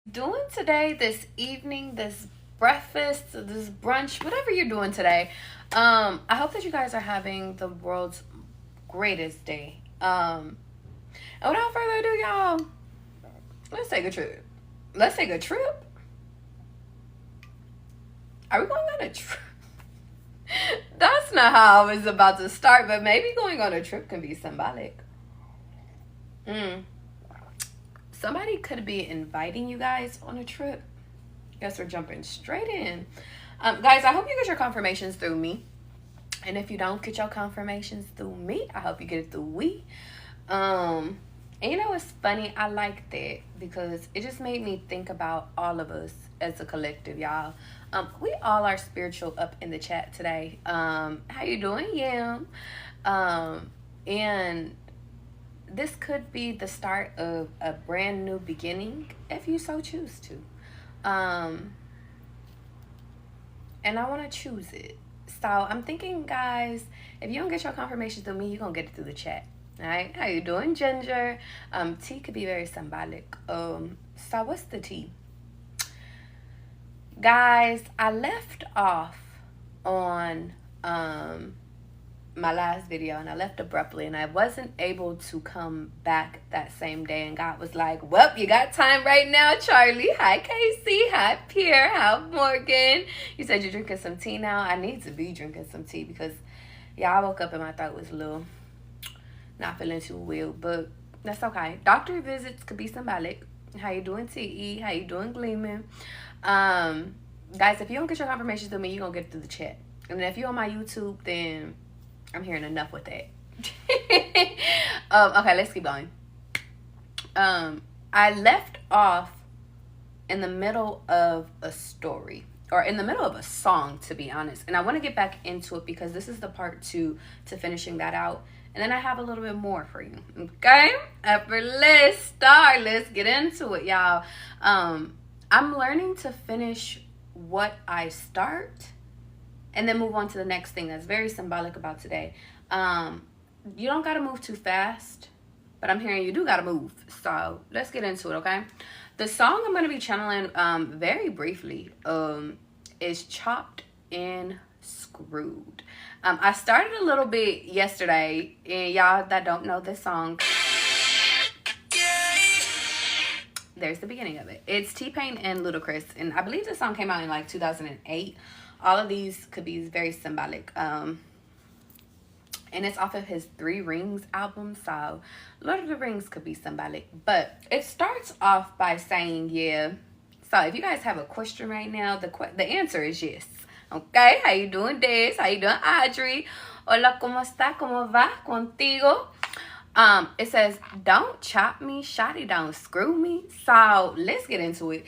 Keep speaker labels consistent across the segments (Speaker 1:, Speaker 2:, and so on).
Speaker 1: Doing today, this evening, this breakfast, this brunch, whatever you're doing today. I hope that you guys are having the world's greatest day. And without further ado, y'all, let's take a trip. Let's take a trip. Are we going on a trip? That's not how I was about to start, but maybe going on a trip can be symbolic. Mm. Somebody could be inviting you guys on a trip. Guess we're jumping straight in. Guys, I hope you get your confirmations through me. And if you don't get your confirmations through me, I hope you get it through we. And you know what's funny? I like that because it just made me think about all of us as a collective, y'all. We all are spiritual up in the chat today. How you doing, Yam? And this could be the start of a brand new beginning if you so choose to. And I want to choose it. So I'm thinking, guys, if you don't get your confirmation through me, you're going to get it through the chat. All right? How you doing, Ginger? Tea could be very symbolic. So what's the tea? Guys, I left off on my last video, and I left abruptly, and I wasn't able to come back that same day, and God was like, well, you got time right now, Charlie. Hi, Casey. Hi, Pierre. Hi, Morgan. You said you're drinking some tea now. I need to be drinking some tea because, yeah, I woke up and my throat was a little not feeling too well, but that's okay. Doctor visits could be symbolic. How you doing, TE? How you doing, Gleaming? Guys, if you don't get your confirmations through me, you're going to get it through the chat. And if you're on my YouTube, then I'm hearing enough with that. Okay, let's keep going. I left off in the middle of a story, or in the middle of a song, to be honest. And I want to get back into it because this is the part 2 to finishing that out. And then I have a little bit more for you. Okay? Upper list, star. Let's get into it, y'all. I'm learning to finish what I start and then move on to the next thing. That's very symbolic about today. You don't got to move too fast, but I'm hearing you do got to move. So let's get into it, okay? The song I'm going to be channeling very briefly is Chopped and Screwed. I started a little bit yesterday, and y'all that don't know this song, there's the beginning of it. It's T-Pain and Ludacris, and I believe this song came out in like 2008. All of these could be very symbolic. And it's off of his 3 Rings album, so Lord of the Rings could be symbolic. But it starts off by saying, yeah. So if you guys have a question right now, the answer is yes. Okay, how you doing, Des? How you doing, Audrey? Hola, ¿cómo está? ¿Cómo va contigo? It says, don't chop me, shawty, don't screw me. So let's get into it.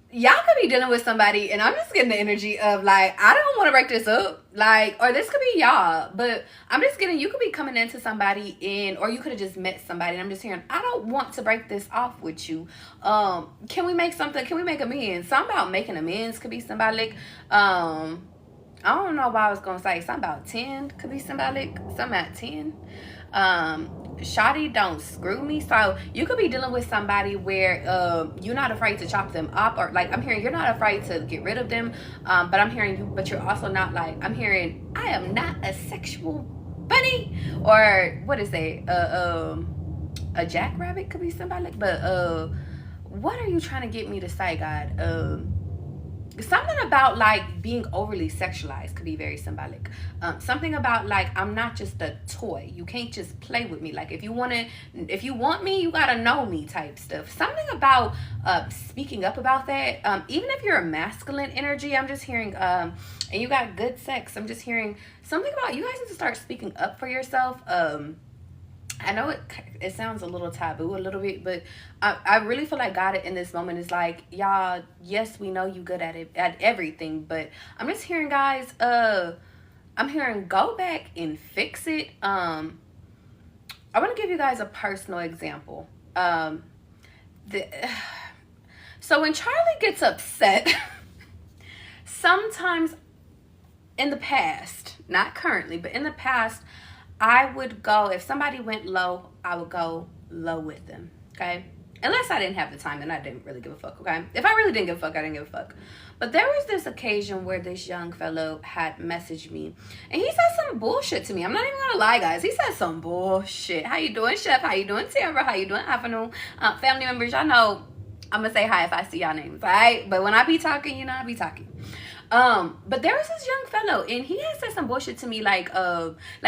Speaker 1: Y'all could be dealing with somebody, and I'm just getting the energy of like, I don't want to break this up, like, or this could be y'all, but I'm just getting, you could be coming into somebody or you could have just met somebody, and I'm just hearing, I don't want to break this off with you. Can we make something? Can we make amends? Something about making amends could be symbolic. I don't know why I was gonna say something about 10 could be symbolic. Something at 10. Shawty, don't screw me. So you could be dealing with somebody where you're not afraid to chop them up, or like I'm hearing you're not afraid to get rid of them, but I'm hearing you, but you're also not like, I'm hearing I am not a sexual bunny, or what is it, a jackrabbit could be symbolic, but what are you trying to get me to say, God? Something about like being overly sexualized could be very symbolic. Something about like, I'm not just a toy. You can't just play with me. Like if you want me, you gotta know me type stuff. Something about speaking up about that. Even if you're a masculine energy, I'm just hearing, and you got good sex, I'm just hearing something about you guys need to start speaking up for yourself. I know it sounds a little taboo a little bit, but I really feel like God in this moment is like, y'all, yes, we know you good at it, at everything, but I'm just hearing, guys, I'm hearing go back and fix it. I want to give you guys a personal example. So when Charlie gets upset, sometimes in the past, not currently, but in the past, I would go, if somebody went low, I would go low with them, okay? Unless I didn't have the time, then I didn't really give a fuck, okay? If I really didn't give a fuck, I didn't give a fuck. But there was this occasion where this young fellow had messaged me, and he said some bullshit to me. I'm not even gonna lie, guys. He said some bullshit. How you doing, Chef? How you doing, Tamara? How you doing, afternoon? Family members, y'all know I'm gonna say hi if I see y'all names, all right? But when I be talking, you know I be talking. But there was this young fellow, and he had said some bullshit to me, like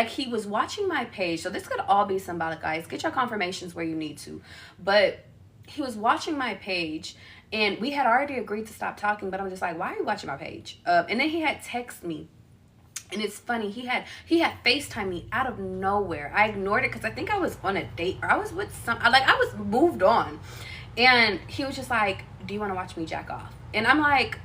Speaker 1: he was watching my page. So this could all be symbolic, guys. Get your confirmations where you need to. But he was watching my page, and we had already agreed to stop talking, but I'm just like, why are you watching my page? And then he had texted me, and it's funny, he had FaceTime me out of nowhere. I ignored it because I think I was on a date, or I was with I was moved on. And he was just like, do you want to watch me jack off? And I'm like,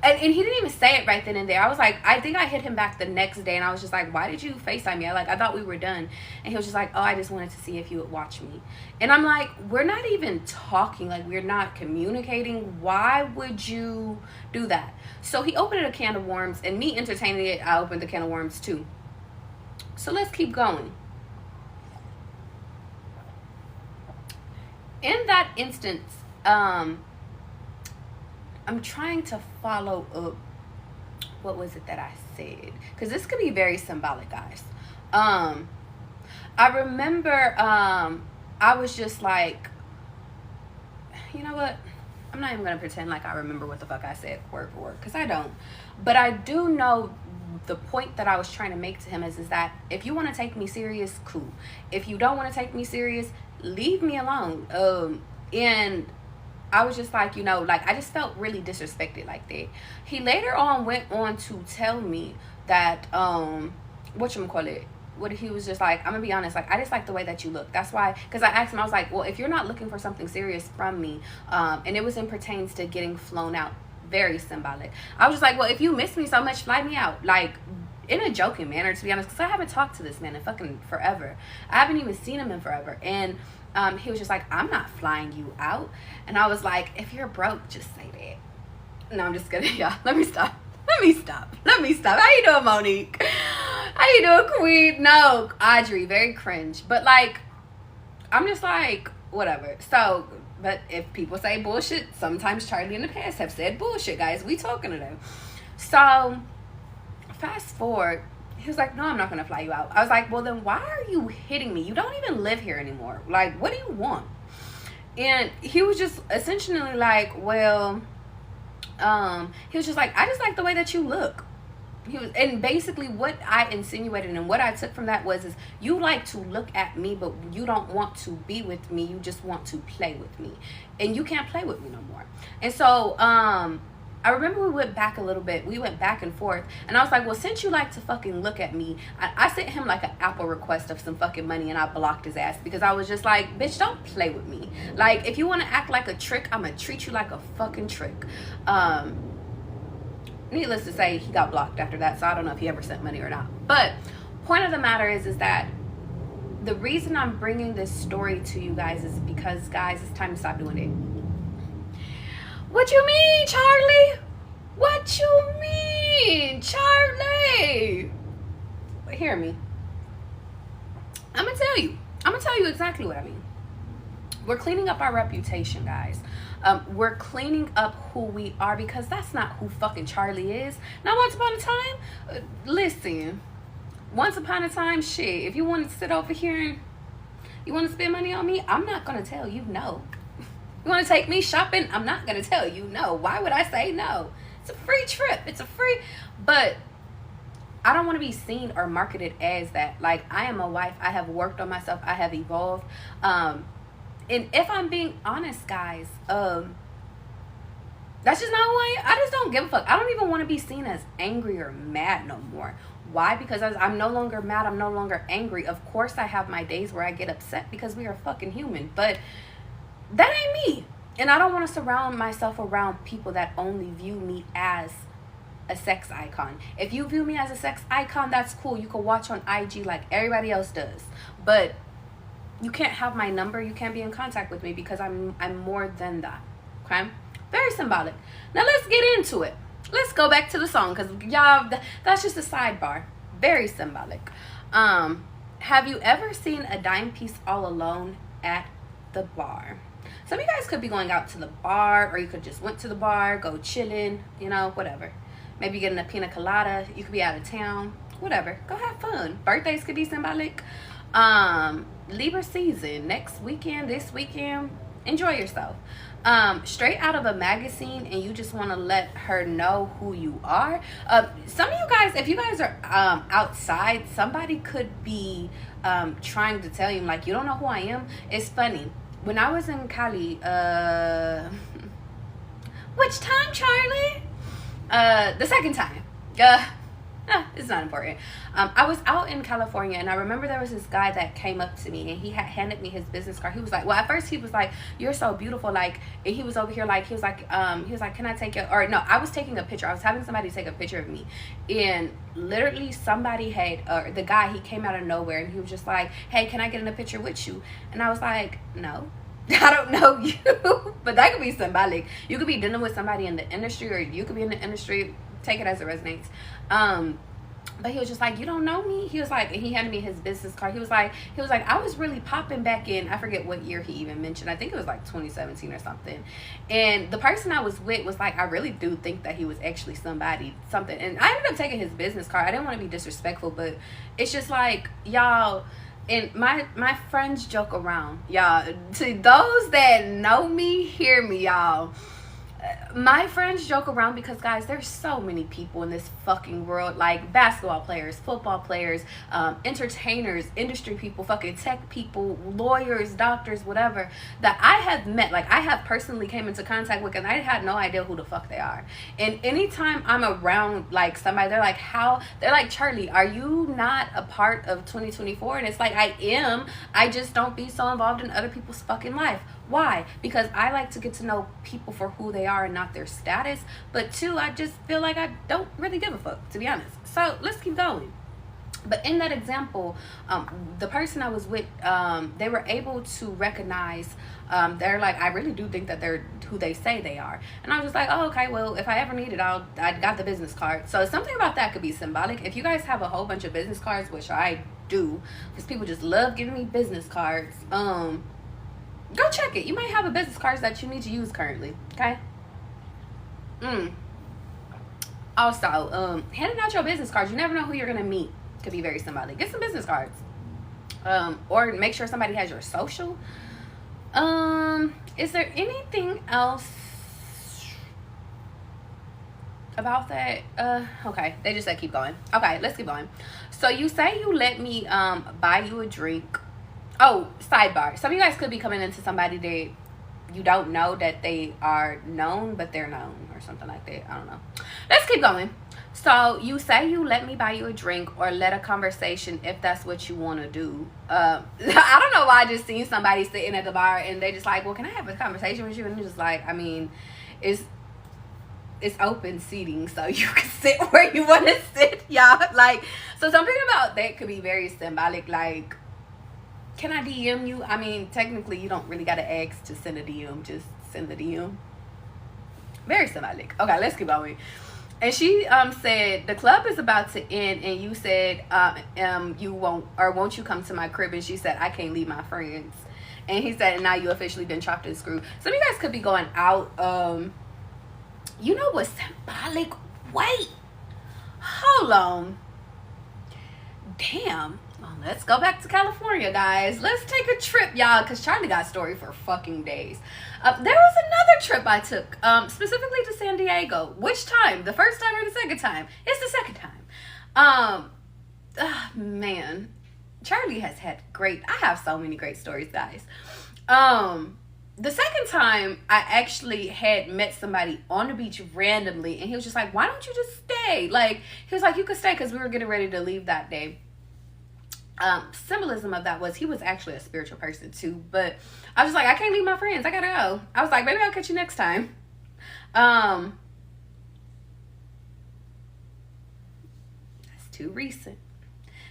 Speaker 1: and he didn't even say it right then and there. I was like, I think I hit him back the next day, and I was just like, why did you FaceTime me? I thought we were done. And he was just like, oh, I just wanted to see if you would watch me. And I'm like, we're not even talking, like we're not communicating. Why would you do that? So he opened a can of worms, and me entertaining it, I opened the can of worms too. So let's keep going. In that instance, I'm trying to follow up. What was it that I said? Because this could be very symbolic, guys. I remember I was just like, you know what? I'm not even going to pretend like I remember what the fuck I said word for word, because I don't. But I do know the point that I was trying to make to him is that if you want to take me serious, cool. If you don't want to take me serious, leave me alone. And I was just like, you know, like I just felt really disrespected like that. He later on went on to tell me that whatchamacallit, what he was just like, I'm gonna be honest, like I just like the way that you look. That's why, because I asked him, I was like, well, if you're not looking for something serious from me, and it was in pertains to getting flown out, very symbolic. I was just like, well, if you miss me so much, fly me out, like in a joking manner, to be honest, because I haven't talked to this man in fucking forever. I haven't even seen him in forever. And he was just like, I'm not flying you out. And I was like, if you're broke, just say that. No, I'm just kidding, y'all. Let me stop. How you doing, Monique? How you doing, Queen? No, Audrey, very cringe. But like, I'm just like, whatever. So, but if people say bullshit, sometimes Charlie in the past have said bullshit, guys. We talking to them. So, fast forward, he was like, no, I'm not going to fly you out. I was like, well, then why are you hitting me? You don't even live here anymore. Like, what do you want? And he was just essentially like, well, he was just like, I just like the way that you look. And basically what I insinuated and what I took from that was, is you like to look at me, but you don't want to be with me. You just want to play with me, and you can't play with me no more. And so, I remember we went back a little bit. We went back and forth. And I was like, well, since you like to fucking look at me, I sent him like an Apple request of some fucking money, and I blocked his ass because I was just like, bitch, don't play with me. Like, if you want to act like a trick, I'm going to treat you like a fucking trick. Needless to say, he got blocked after that. So I don't know if he ever sent money or not. But point of the matter is that the reason I'm bringing this story to you guys is because, guys, it's time to stop doing it. What you mean, Charlie? What you mean, Charlie? Hear me. I'm gonna tell you exactly what I mean. We're cleaning up our reputation, guys. We're cleaning up who we are, because that's not who fucking Charlie is. Now, once upon a time, listen, once upon a time, shit, if you want to sit over here and you want to spend money on me, I'm not gonna tell you no. You want to take me shopping? I'm not going to tell you no. Why would I say no? It's a free trip. It's a free... But I don't want to be seen or marketed as that. Like, I am a wife. I have worked on myself. I have evolved. And if I'm being honest, guys, that's just not who I am. I just don't give a fuck. I don't even want to be seen as angry or mad no more. Why? Because I'm no longer mad. I'm no longer angry. Of course, I have my days where I get upset because we are fucking human. But... that ain't me. And I don't want to surround myself around people that only view me as a sex icon. If you view me as a sex icon, that's cool. You can watch on IG like everybody else does. But you can't have my number. You can't be in contact with me, because I'm more than that. Okay? Very symbolic. Now let's get into it. Let's go back to the song, because y'all, that's just a sidebar. Very symbolic. Have you ever seen a dime piece all alone at the bar. Some of you guys could be going out to the bar, or you could just went to the bar, go chilling, you know, whatever. Maybe getting a pina colada. You could be out of town, whatever. Go have fun. Birthdays could be symbolic. Libra season, next weekend, this weekend, enjoy yourself. Straight out of a magazine, and you just want to let her know who you are. Some of you guys, if you guys are outside, somebody could be trying to tell you, like, you don't know who I am. It's funny. When I was in Cali, which time, Charlie? The second time. It's not important. I was out in California, and I remember there was this guy that came up to me, and he had handed me his business card. He was like, well, at first he was like, you're so beautiful, like, and he was over here, like, he was like, can I take your, or no, I was taking a picture. I was having somebody take a picture of me, and literally somebody had, or the guy, he came out of nowhere, and he was just like, hey, can I get in a picture with you? And I was like, no. I don't know you. But that could be symbolic. You could be dealing with somebody in the industry, or you could be in the industry. Take it as it resonates. But he was just like, you don't know me? He was like, and he handed me his business card. He was like, I was really popping back in, I forget what year he even mentioned. I think it was like 2017 or something. And the person I was with was like, I really do think that he was actually something. And I ended up taking his business card. I didn't want to be disrespectful, but it's just like, y'all, and my friends joke around, y'all. To those that know me, hear me, y'all. My friends joke around because, guys, there's so many people in this fucking world, like basketball players, football players, entertainers, industry people, fucking tech people, lawyers, doctors, whatever, that I have met, like I have personally came into contact with, and I had no idea who the fuck they are. And anytime I'm around like somebody, they're like, Charlie, are you not a part of 2024? And it's like, I am. I just don't be so involved in other people's fucking life. Why? Because I like to get to know people for who they are and not their status. But two, I just feel like I don't really give a fuck, to be honest. So let's keep going. But in that example, the person I was with, they were able to recognize, they're like, I really do think that they're who they say they are. And I was just like, oh, okay, well, if I ever need it, I got the business card. So something about that could be symbolic. If you guys have a whole bunch of business cards, which I do, because people just love giving me business cards, go check it. You might have a business card that you need to use currently. Okay. Also, handing out your business cards. You never know who you're gonna meet. Could be very symbolic. Get some business cards. Or make sure somebody has your social. Is there anything else about that? Okay. They just said keep going. Okay, let's keep going. So you say you let me buy you a drink. Oh, sidebar. Some of you guys could be coming into somebody that you don't know that they are known, but they're known or something like that. I don't know. Let's keep going. So you say you let me buy you a drink or let a conversation if that's what you want to do. I don't know why I just seen somebody sitting at the bar and they just like, well, can I have a conversation with you? And you're just like, I mean, it's open seating, so you can sit where you want to sit, y'all. Like, so something about that could be very symbolic, like, can I DM you? I mean, technically, you don't really got to ask to send a DM. Just send the DM. Very symbolic. Okay, let's keep going. And she said, the club is about to end, and you said, won't you come to my crib? And she said, I can't leave my friends. And he said, and now you officially been chopped and screwed. Some of you guys could be going out. You know what's symbolic? Wait. Hold on. Damn. Well, let's go back to California, guys. Let's take a trip, y'all, because Charlie got a story for fucking days. There was another trip I took, specifically to San Diego. Which time? The first time or the second time? It's the second time. Man. Charlie has had I have so many great stories, guys. The second time, I actually had met somebody on the beach randomly, and he was just like, why don't you just stay? Like, he was like, you could stay because we were getting ready to leave that day. Symbolism of that was he was actually a spiritual person too, but I was just like, I can't leave my friends, I gotta go. I was like, maybe I'll catch you next time. That's too recent.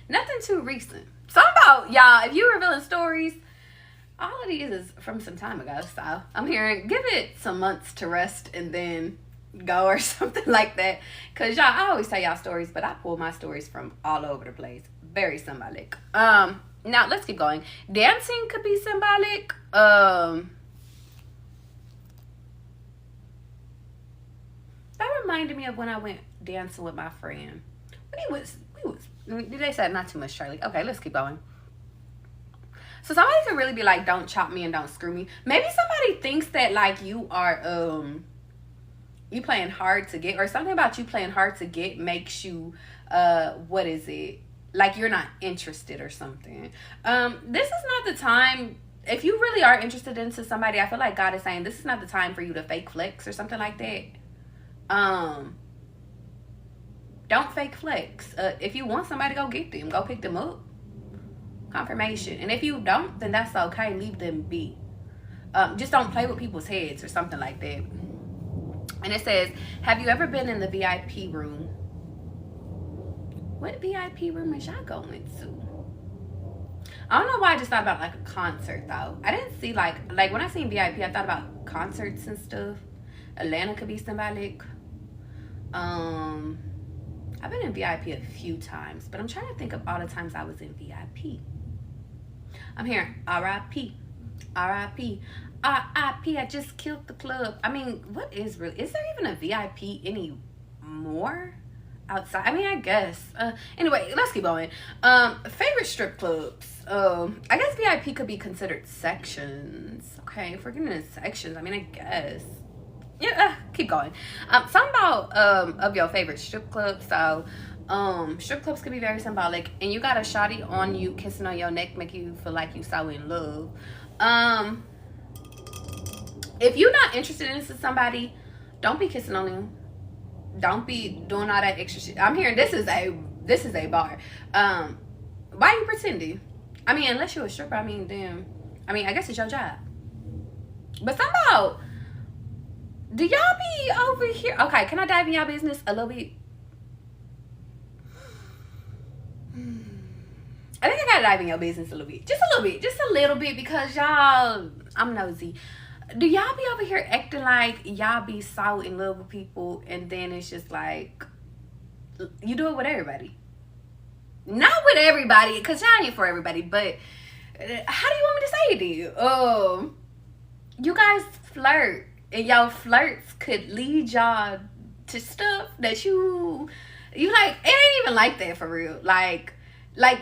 Speaker 1: Nothing too recent. Something about, y'all, if you're revealing stories, all of these is from some time ago, so I'm hearing, give it some months to rest and then go or something like that. Because, y'all, I always tell y'all stories, but I pull my stories from all over the place. Very symbolic. Now let's keep going. Dancing could be symbolic. That reminded me of when I went dancing with my friend. We was. They said not too much, Charlie. Okay, let's keep going. So somebody can really be like, don't chop me and don't screw me. Maybe somebody thinks that like you are you playing hard to get, or something about you playing hard to get makes you what is it? Like you're not interested or something. This is not the time. If you really are interested into somebody, I feel like God is saying this is not the time for you to fake flex or something like that. Don't fake flex. If you want somebody, go get them. Go pick them up. Confirmation. And if you don't, then that's okay. Leave them be. Just don't play with people's heads or something like that. And it says, have you ever been in the VIP room? What VIP room is y'all going to? I don't know why I just thought about like a concert though. I didn't see like when I seen VIP, I thought about concerts and stuff. Atlanta could be symbolic. I've been in VIP a few times, but I'm trying to think of all the times I was in VIP. I'm hearing RIP, RIP, RIP. I just killed the club. I mean, what is there even a VIP anymore outside? I mean, I guess. Anyway, let's keep going. Favorite strip clubs. I guess VIP could be considered sections. Okay, if we're getting into sections, I mean, I guess. Yeah, keep going. Something about of your favorite strip club. So strip clubs can be very symbolic, and you got a shawty on you kissing on your neck, make you feel like you so in love. If you're not interested in somebody, don't be kissing on them. Don't be doing all that extra shit. I'm hearing this is a bar. Why are you pretending? I mean, unless you're a stripper, I mean, damn. I mean, I guess it's your job. But somehow, do y'all be over here? Okay, can I dive in y'all business a little bit? I think I gotta dive in your business a little bit. Just a little bit because y'all, I'm nosy. Do y'all be over here acting like y'all be so in love with people and then it's just like, you do it with everybody? Not with everybody, because y'all ain't for everybody, but how do you want me to say it to you? You guys flirt. And y'all flirts could lead y'all to stuff that you like. It ain't even like that for real. Like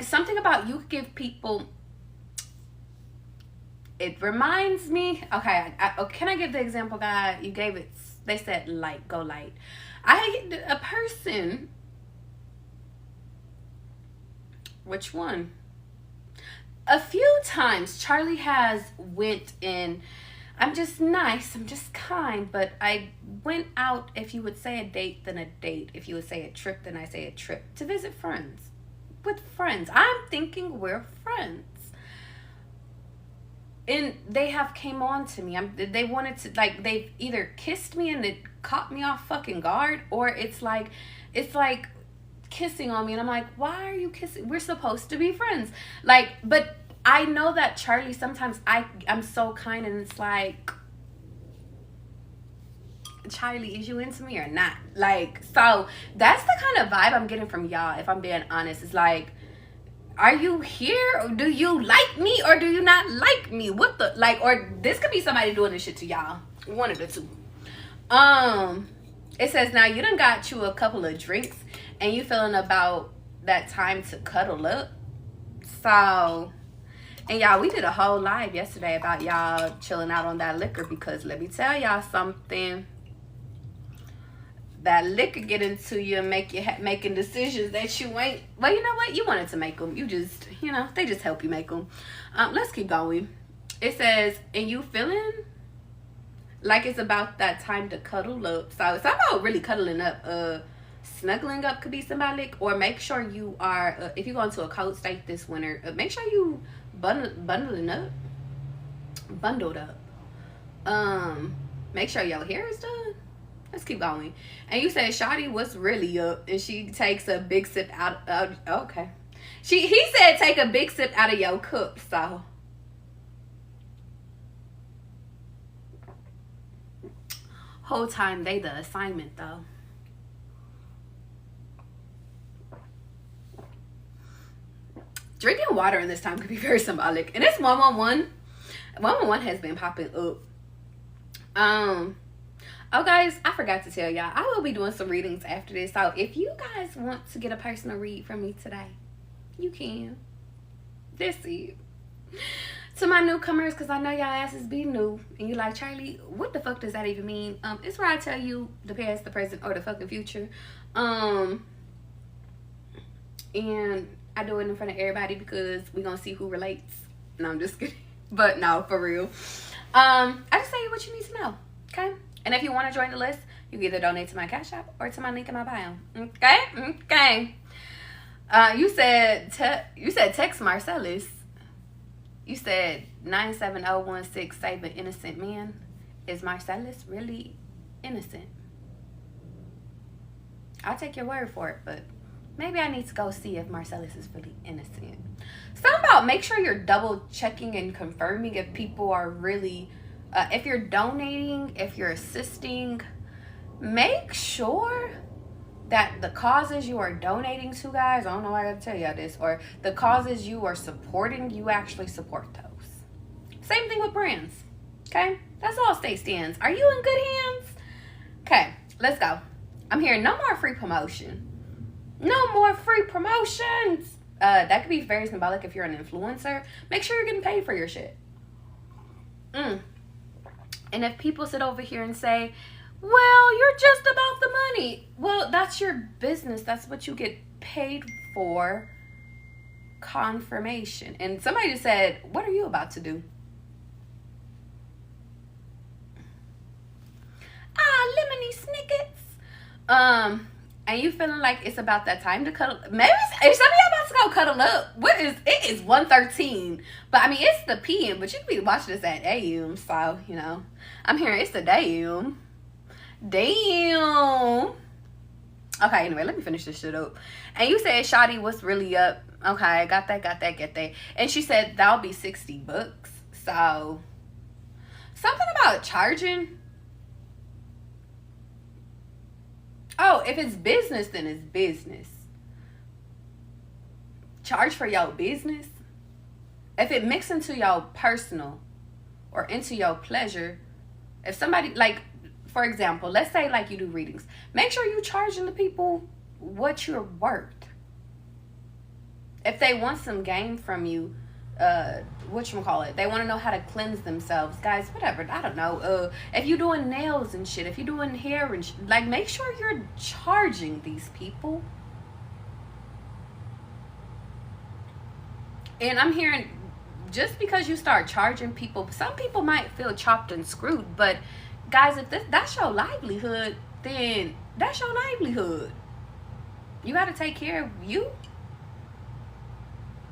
Speaker 1: something about you give people. It reminds me. Okay, can I give the example, guy? You gave it. They said light, go light. I had a person. Which one? A few times Charlie has went in. I'm just nice, I'm just kind, but I went out, if you would say a date, then a date. If you would say a trip, then I say a trip. To visit friends. With friends. I'm thinking we're friends. And they have came on to me. They wanted to, like, they've either kissed me and it caught me off fucking guard, or it's like kissing on me. And I'm like, why are you kissing? We're supposed to be friends. Like, but I know that Charlie, sometimes I'm so kind and it's like, Charlie, is you into me or not? Like, so that's the kind of vibe I'm getting from y'all, if I'm being honest. It's like, are you here? Or do you like me or do you not like me? What the, like, or this could be somebody doing this shit to y'all. One of the two. It says, now you done got you a couple of drinks and you feeling about that time to cuddle up. So... And y'all, we did a whole live yesterday about y'all chilling out on that liquor, because let me tell y'all something. That liquor get into you and make you making decisions that you ain't. Well, you know what? You wanted to make them. You just, they just help you make them. Let's keep going. It says, and you feeling like it's about that time to cuddle up. So it's about really cuddling up. Snuggling up could be symbolic, or make sure you are, if you're going to a cold state this winter, make sure you bundled up. Make sure your hair is done. Let's keep going. And you said Shawty was really up, and she takes a big sip out okay. He said take a big sip out of your cup. So whole time they the assignment though. Drinking water in this time could be very symbolic. And it's 111. 111 has been popping up. Oh, guys, I forgot to tell y'all, I will be doing some readings after this. So if you guys want to get a personal read from me today, you can. That's it. To my newcomers, because I know y'all asses be new, and you like, Charlie, what the fuck does that even mean? It's where I tell you the past, the present, or the fucking future. And I do it in front of everybody because we gonna see who relates. No, I'm just kidding. But no, for real. I just tell you what you need to know, okay? And if you want to join the list, you can either donate to my Cash App or to my link in my bio. Okay? Okay. You said text Marcellus. You said 97016 save an innocent man. Is Marcellus really innocent? I'll take your word for it, but maybe I need to go see if Marcellus is really innocent. Something about make sure you're double checking and confirming if people are really, if you're donating, if you're assisting, make sure that the causes you are donating to, guys, I don't know why I gotta tell y'all this, or the causes you are supporting, you actually support those. Same thing with brands, okay? That's all state stands. Are you in good hands? Okay, let's go. I'm hearing no more free promotion. No more free promotions. That could be very symbolic if you're an influencer. Make sure you're getting paid for your shit. And if people sit over here and say, well, you're just about the money. Well, that's your business. That's what you get paid for. Confirmation. And somebody just said, what are you about to do? Lemony snickets. And you feeling like it's about that time to cuddle? Maybe if some of y'all about to go cuddle up. It is 1:13. But I mean, it's the PM, but you can be watching this at AM. So, you know, I'm hearing it's the damn. Damn. Okay, anyway, let me finish this shit up. And you said, Shawty, what's really up? Okay, got that. And she said, that'll be $60. So, something about charging. Oh, if it's business, then it's business. Charge for your business. If it mix into your personal or into your pleasure, if somebody, like, for example, let's say like you do readings, make sure you charging the people what you're worth. If they want some game from you, whatchamacallit, they want to know how to cleanse themselves, guys, whatever, I don't know, if you're doing nails and shit, if you're doing hair and shit, like, make sure you're charging these people. And I'm hearing, just because you start charging people, some people might feel chopped and screwed, but guys, if that's your livelihood, then that's your livelihood. You got to take care of you.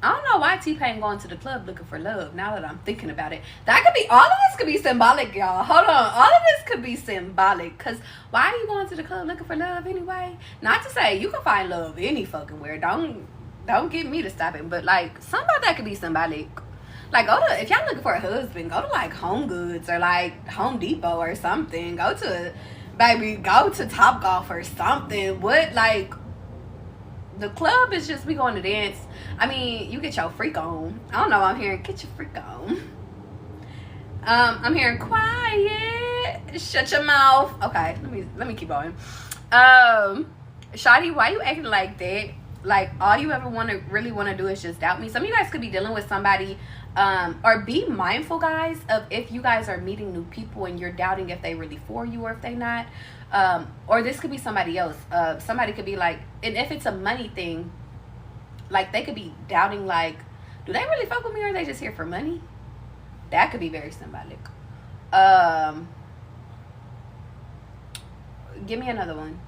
Speaker 1: I don't know why T-Pain going to the club looking for love, now that I'm thinking about it. That could be, all of this could be symbolic, y'all. Hold on. All of this could be symbolic. Because why are you going to the club looking for love anyway? Not to say you can find love any fucking where. Don't get me to stop it. But, like, something about that could be symbolic. Like, if y'all looking for a husband, go to, like, Home Goods or, like, Home Depot or something. Go to Topgolf or something. What, like, the club is just, we going to dance. I mean, you get your freak on. I don't know, I'm hearing, get your freak on. I'm hearing quiet. Shut your mouth. Okay, let me keep going. Shawty, why you acting like that? Like, all you ever really want to do is just doubt me. Some of you guys could be dealing with somebody, or be mindful, guys, of if you guys are meeting new people and you're doubting if they really for you or if they not. Or this could be somebody else. Somebody could be like, and if it's a money thing, like, they could be doubting, like, do they really fuck with me or are they just here for money? That could be very symbolic. Give me another one.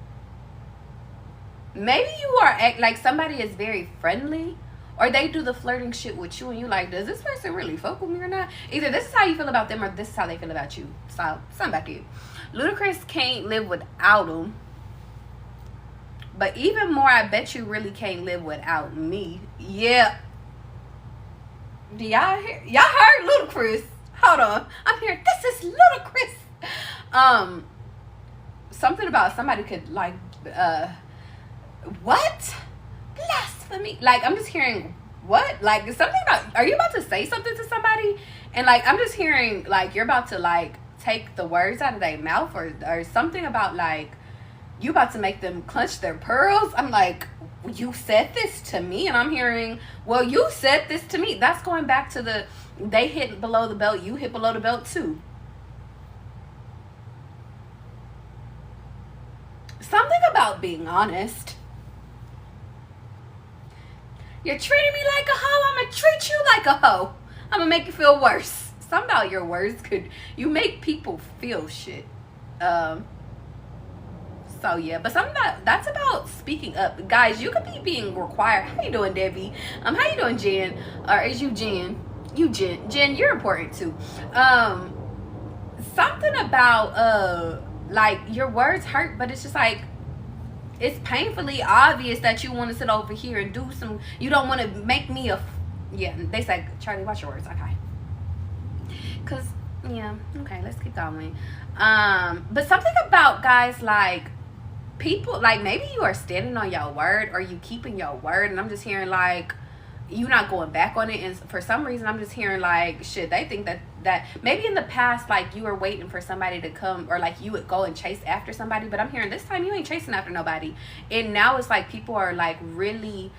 Speaker 1: Maybe you are like, somebody is very friendly, or they do the flirting shit with you and you like, does this person really fuck with me or not? Either this is how you feel about them or this is how they feel about you. So, something about it. Ludacris can't live without him. But even more, I bet you really can't live without me. Yeah. Do y'all hear? Y'all heard Ludacris. Hold on. I'm here. This is Ludacris. Something about somebody could, like, what? Blasphemy. Like, I'm just hearing what? Like, something about, are you about to say something to somebody? And like, I'm just hearing like you're about to like take the words out of their mouth, or something about like you about to make them clench their pearls. I'm like, you said this to me, and I'm hearing, well, you said this to me. That's going back to the, they hit below the belt, you hit below the belt too. Something about being honest. You're treating me like a hoe, I'm gonna treat you like a hoe. I'm gonna make you feel worse. Something about your words could, you make people feel shit. So yeah, but something that's about speaking up, guys. You could be being required. How you doing, Debbie? How you doing, Jen? Or is you Jen? You Jen, you're important too. Something about like your words hurt, but it's just like, it's painfully obvious that you want to sit over here and do some, you don't want to make me a, yeah, they say, Charlie, watch your words. Okay, because yeah, okay, let's keep going. But something about, guys, like people, like maybe you are standing on your word, or you keeping your word, and I'm just hearing like you not going back on it. And for some reason I'm just hearing like, shit, they think that maybe in the past, like you were waiting for somebody to come, or like you would go and chase after somebody, but I'm hearing this time you ain't chasing after nobody. And now it's like people are like really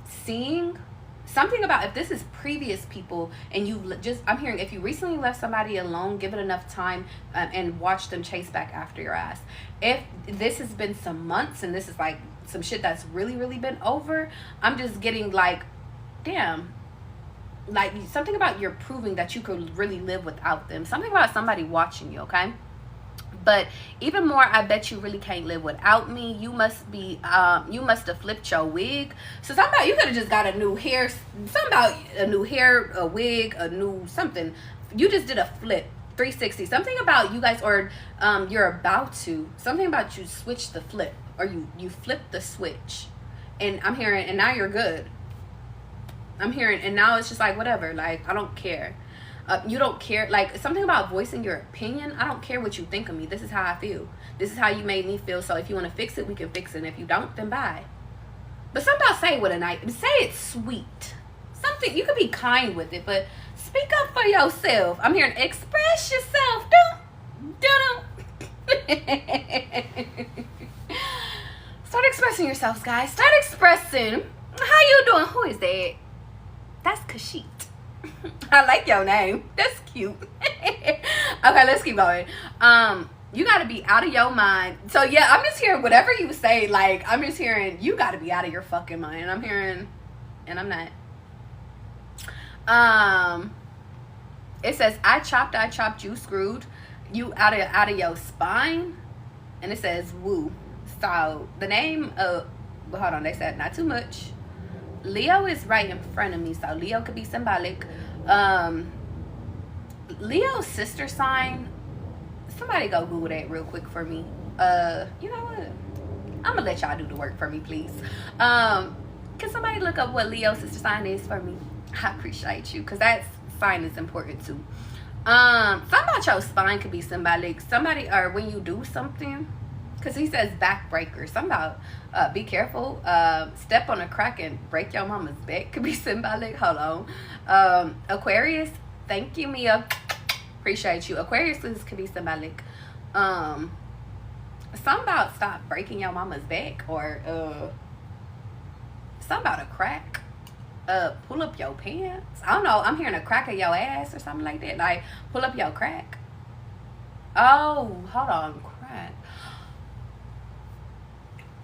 Speaker 1: seeing something about, if this is previous people and you just, I'm hearing if you recently left somebody alone, give it enough time and watch them chase back after your ass. If this has been some months and this is like some shit that's really been over, I'm just getting like, damn, like something about you're proving that you could really live without them. Something about somebody watching you, okay? But even more, I bet you really can't live without me. You must be, you must have flipped your wig. So something about, you could have just got a new hair, something about a new hair, a wig, a new something. You just did a flip, 360. Something about you guys, or you're about to, something about you switch the flip, or you flip the switch. And I'm hearing, and now you're good. I'm hearing, and now it's just like, whatever, like, I don't care. You don't care, like something about voicing your opinion. I don't care what you think of me. This is how I feel. This is how you made me feel. So if you want to fix it, we can fix it. And if you don't, then bye. But something about say it with a nice, say it sweet. Something, you could be kind with it, but speak up for yourself. I'm hearing express yourself. Start expressing yourselves, guys. Start expressing. How you doing? Who is that? That's Kashit. I like your name. That's cute. Okay, let's keep going. You got to be out of your mind. So yeah, I'm just hearing whatever you say. Like, I'm just hearing you got to be out of your fucking mind. I'm hearing, and I'm not. It says, I chopped, you screwed. You out of your spine. And it says, woo. So the name of, hold on, they said not too much. Leo is right in front of me, so Leo could be symbolic. Leo's sister sign, somebody go Google that real quick for me. You know what, I'm gonna let y'all do the work for me, please. Can somebody look up what Leo's sister sign is for me? I appreciate you, because that sign is important too. Something about your spine could be symbolic. Somebody, or when you do something, because he says backbreaker. Something about be careful. Step on a crack and break your mama's back could be symbolic. Hold on. Aquarius. Thank you, Mia. Appreciate you. Aquarius could be symbolic. Something about stop breaking your mama's back, or something about a crack. Pull up your pants. I don't know. I'm hearing a crack of your ass or something like that. Like, pull up your crack. Oh, hold on. Crack.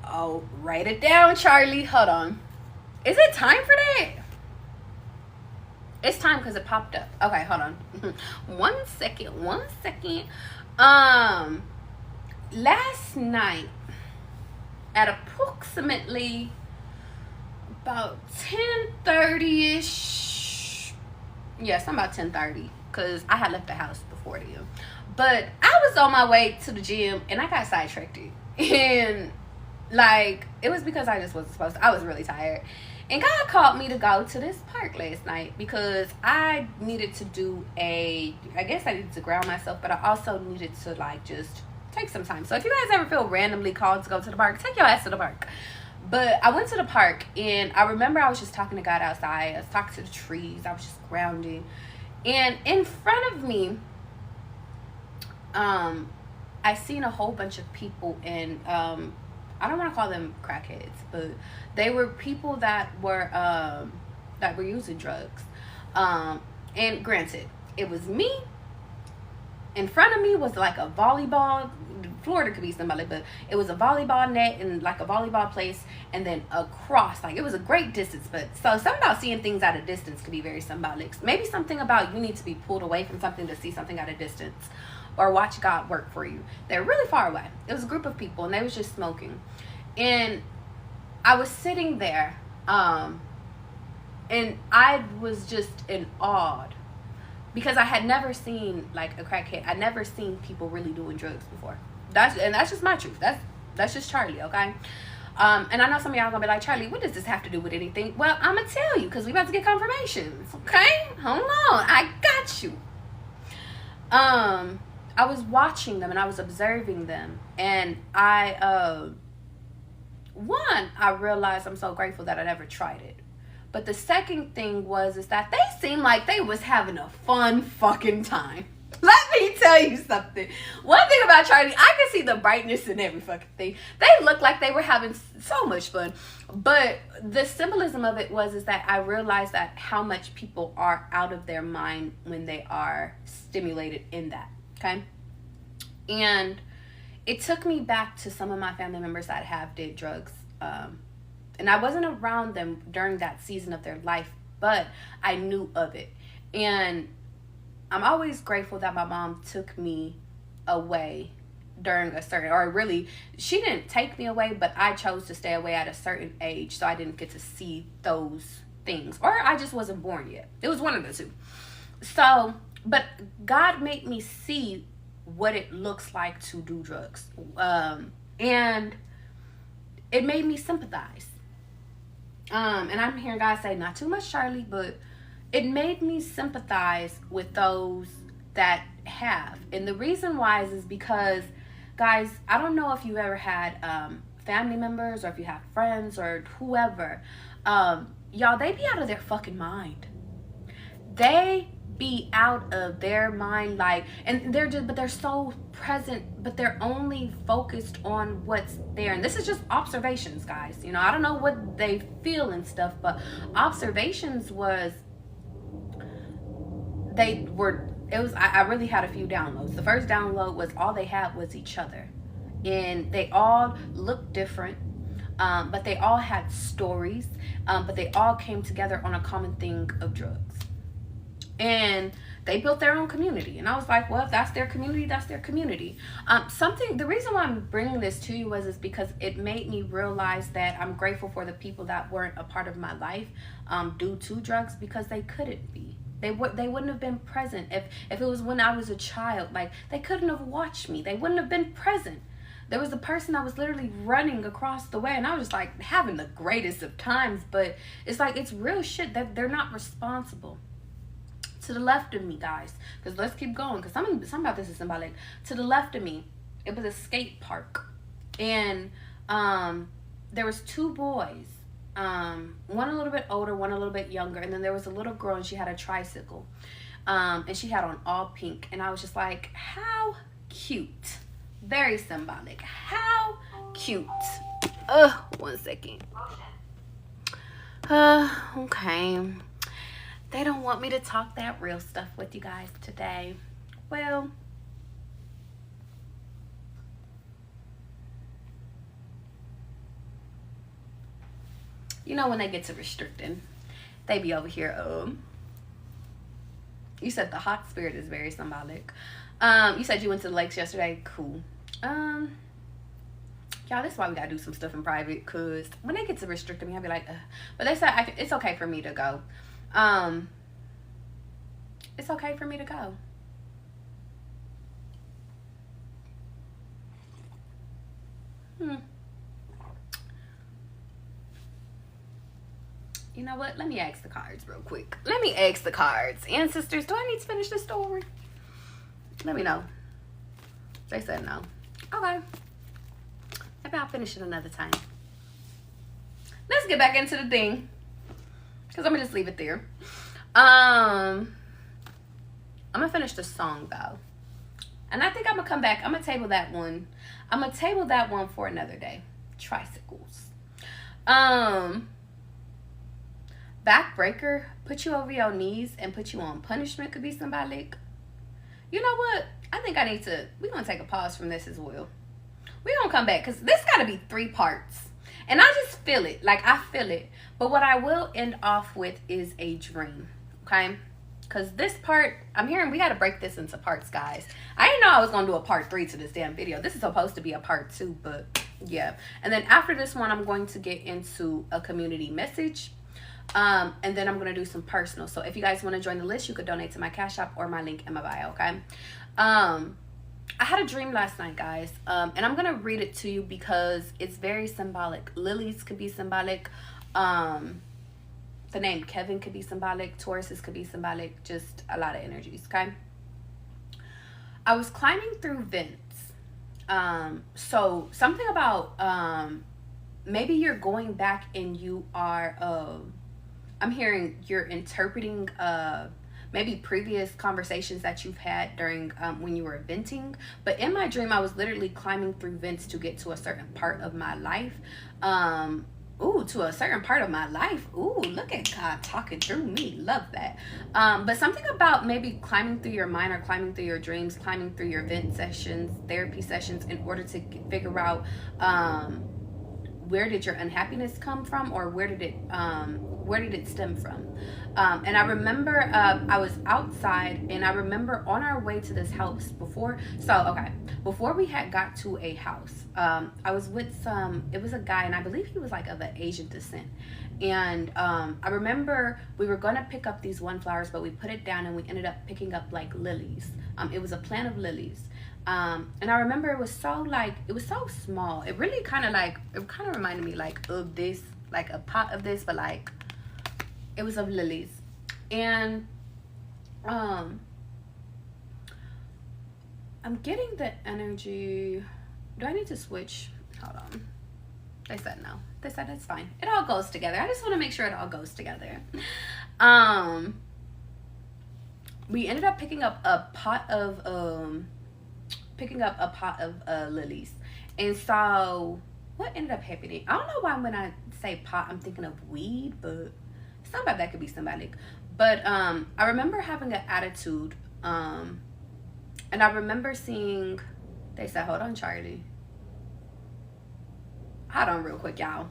Speaker 1: Oh, write it down, Charlie. Hold on. Is it time for that? It's time because it popped up. Okay, hold on. One second. Last night at approximately about 10:30ish. Yes, I'm about 10:30 because I had left the house before then. But I was on my way to the gym and I got sidetracked. And like, it was because I just wasn't supposed to. I was really tired. And God called me to go to this park last night because I needed to do I guess I needed to ground myself, but I also needed to like just take some time. So if you guys ever feel randomly called to go to the park, take your ass to the park. But I went to the park, and I remember I was just talking to God outside. I was talking to the trees. I was just grounding. And in front of me, I seen a whole bunch of people, and I don't want to call them crackheads, but they were people that were using drugs. And granted, it was me. In front of me was like a volleyball. Florida could be somebody, but it was a volleyball net and like a volleyball place, and then across, like, it was a great distance. But so something about seeing things at a distance could be very symbolic. Maybe something about you need to be pulled away from something to see something at a distance, or watch God work for you. They're really far away. It was a group of people, and they was just smoking, and I was sitting there, and I was just in awe, because I had never seen like a crackhead. I'd never seen people really doing drugs before. That's just my truth. That's just Charlie, okay? And I know some of y'all gonna be like, Charlie, what does this have to do with anything? Well, I'm gonna tell you, because we about to get confirmations, okay? Hold on, I got you. I was watching them, and I was observing them, and I realized I'm so grateful that I never tried it. But the second thing is that they seemed like they was having a fun fucking time. Let me tell you something. One thing about Charlie, I could see the brightness in every fucking thing. They looked like they were having so much fun. But the symbolism of it is that I realized that how much people are out of their mind when they are stimulated in that, okay? And it took me back to some of my family members that have did drugs. And I wasn't around them during that season of their life, but I knew of it. And I'm always grateful that my mom took me away during a certain, or really, she didn't take me away, but I chose to stay away at a certain age, so I didn't get to see those things. Or I just wasn't born yet. It was one of the two. So, but God made me see what it looks like to do drugs. And it made me sympathize. And I'm hearing God say, not too much, Charlie, but it made me sympathize with those that have. And the reason why is because, guys, I don't know if you've ever had family members, or if you have friends or whoever. Y'all, they be out of their fucking mind. They be out of their mind, like, and they're so present, but they're only focused on what's there. And this is just observations, guys. You know, I don't know what they feel and stuff, but observations I really had a few downloads. The first download was all they had was each other, and they all looked different, but they all had stories, but they all came together on a common thing of drugs. And they built their own community. And I was like, well, if that's their community, that's their community. The reason why I'm bringing this to you is because it made me realize that I'm grateful for the people that weren't a part of my life due to drugs, because they couldn't be. They wouldn't have been present if it was when I was a child. Like, they couldn't have watched me. They wouldn't have been present. There was a person that was literally running across the way, and I was just like having the greatest of times. But it's like, it's real shit that they're not responsible. To the left of me, guys, because let's keep going, because some about this is symbolic. To the left of me, it was a skate park, and there was two boys, one a little bit older, one a little bit younger, and then there was a little girl, and she had a tricycle, and she had on all pink, and I was just like, how cute. Very symbolic. How cute. One second. Okay. They don't want me to talk that real stuff with you guys today. Well, you know, when they get to restricting, they be over here. You said the hot spirit is very symbolic. You said you went to the lakes yesterday. Cool. Y'all, this is why we gotta do some stuff in private, because when they get to restricting me, I'll be like, ugh. But they said it's okay for me to go. It's okay for me to go. You know what? Let me ask the cards real quick. Let me ask the cards. Ancestors, do I need to finish the story? Let me know. They said no. Okay. Maybe I'll finish it another time. let's get back into the thing, because I'm gonna just leave it there. I'm gonna finish the song though, and I think I'm gonna come back. I'm gonna table that one. I'm gonna table that one for another day. Tricycles. Backbreaker, put you over your knees and put you on punishment could be symbolic. You know what? I think we're gonna take a pause from this as well. We're gonna come back because this gotta be 3 parts. And I just feel it. Like, I feel it. But what I will end off with is a dream. Okay? Because this part, I'm hearing we got to break this into parts, guys. I didn't know I was going to do a part 3 to this damn video. This is supposed to be a part 2, but yeah. And then after this one, I'm going to get into a community message. And then I'm going to do some personal. So if you guys want to join the list, you could donate to my Cash App or my link in my bio, okay? I had a dream last night, guys, and I'm gonna read it to you because it's very symbolic. Lilies could be symbolic. The name Kevin could be symbolic. Tauruses could be symbolic. Just a lot of energies, okay? I was climbing through vents. So something about maybe you're going back and you are I'm hearing you're interpreting maybe previous conversations that you've had during when you were venting. But in my dream, I was literally climbing through vents to get to a certain part of my life. To a certain part of my life. Ooh, look at God talking through me. Love that. But something about maybe climbing through your mind or climbing through your dreams, climbing through your vent sessions, therapy sessions, in order to figure out where did your unhappiness come from, or where did it stem from? And I remember I was outside, and I remember on our way to this house before we had got to a house, I was with it was a guy, and I believe he was like of an Asian descent. And I remember we were gonna pick up these one flowers, but we put it down and we ended up picking up like lilies. It was a plant of lilies. And I remember it was so small. It really kind of reminded me like of this, like a pot of this, but like it was of lilies. And I'm getting the energy. Do I need to switch? Hold on. They said no. They said it's fine. It all goes together. I just want to make sure it all goes together. We ended up picking up a pot of lilies. And so what ended up happening, I don't know why when I say pot I'm thinking of weed, but something about that could be symbolic. But I remember having an attitude, and I remember seeing, they said, hold on, Charlie, hold on real quick, y'all,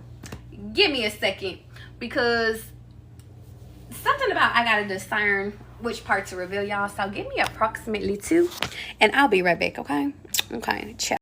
Speaker 1: give me a second, because something about I gotta discern which part to reveal, y'all. So give me approximately 2 and I'll be right back. Okay, check.